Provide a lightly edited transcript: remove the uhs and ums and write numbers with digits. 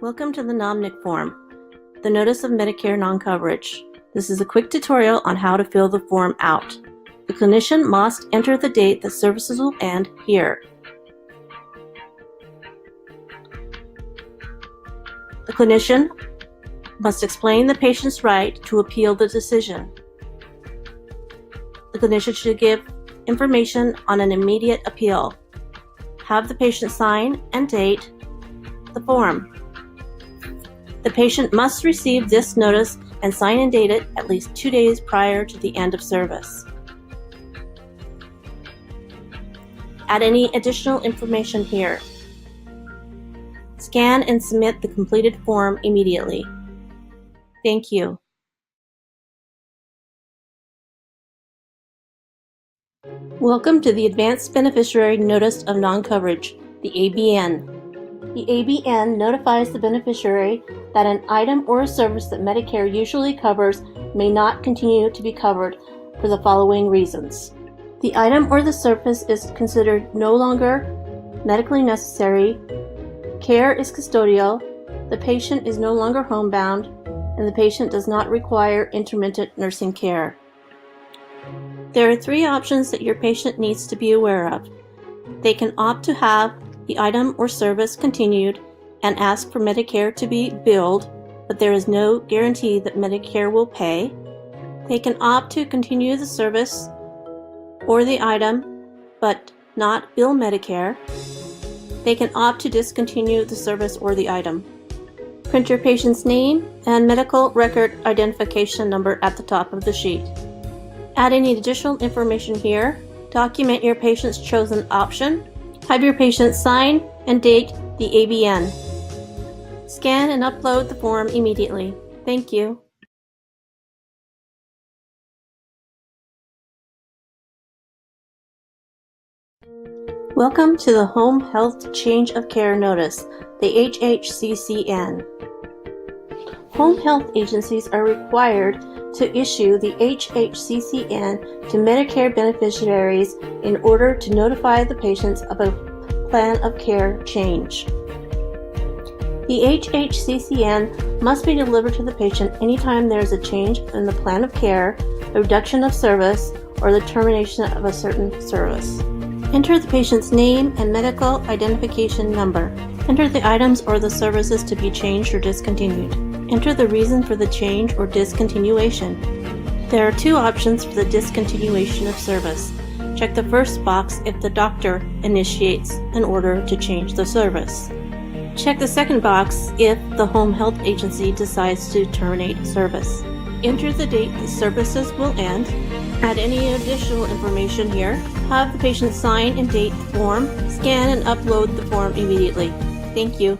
Welcome to the NOMNC form, the Notice of Medicare Non-Coverage. This is a quick tutorial on how to fill the form out. The clinician must enter the date that services will end here. The clinician must explain the patient's right to appeal the decision. The clinician should give information on an immediate appeal. Have the patient sign and date the form. The patient must receive this notice and sign and date it at least 2 days prior to the end of service. Add any additional information here. Scan and submit the completed form immediately. Thank you. Welcome to the Advanced Beneficiary Notice of Non-Coverage, the ABN. The ABN notifies the beneficiary that an item or a service that Medicare usually covers may not continue to be covered for the following reasons. The item or the service is considered no longer medically necessary, care is custodial, the patient is no longer homebound, and the patient does not require intermittent nursing care. There are 3 options that your patient needs to be aware of. They can opt to have the item or service continued and ask for Medicare to be billed, but there is no guarantee that Medicare will pay. They can opt to continue the service or the item, but not bill Medicare. They can opt to discontinue the service or the item. Print your patient's name and medical record identification number at the top of the sheet. Add any additional information here. Document your patient's chosen option. Have your patient sign and date the ABN. Scan and upload the form immediately. Thank you. Welcome to the Home Health Change of Care Notice, the HHCCN. Home health agencies are required to issue the HHCCN to Medicare beneficiaries in order to notify the patients of a plan of care change. The HHCCN must be delivered to the patient anytime there is a change in the plan of care, a reduction of service, or the termination of a certain service. Enter the patient's name and medical identification number. Enter the items or the services to be changed or discontinued. Enter the reason for the change or discontinuation. There are 2 options for the discontinuation of service. Check the first box if the doctor initiates an order to change the service. Check the second box if the home health agency decides to terminate service. Enter the date the services will end. Add any additional information here. Have the patient sign and date the form. Scan and upload the form immediately. Thank you.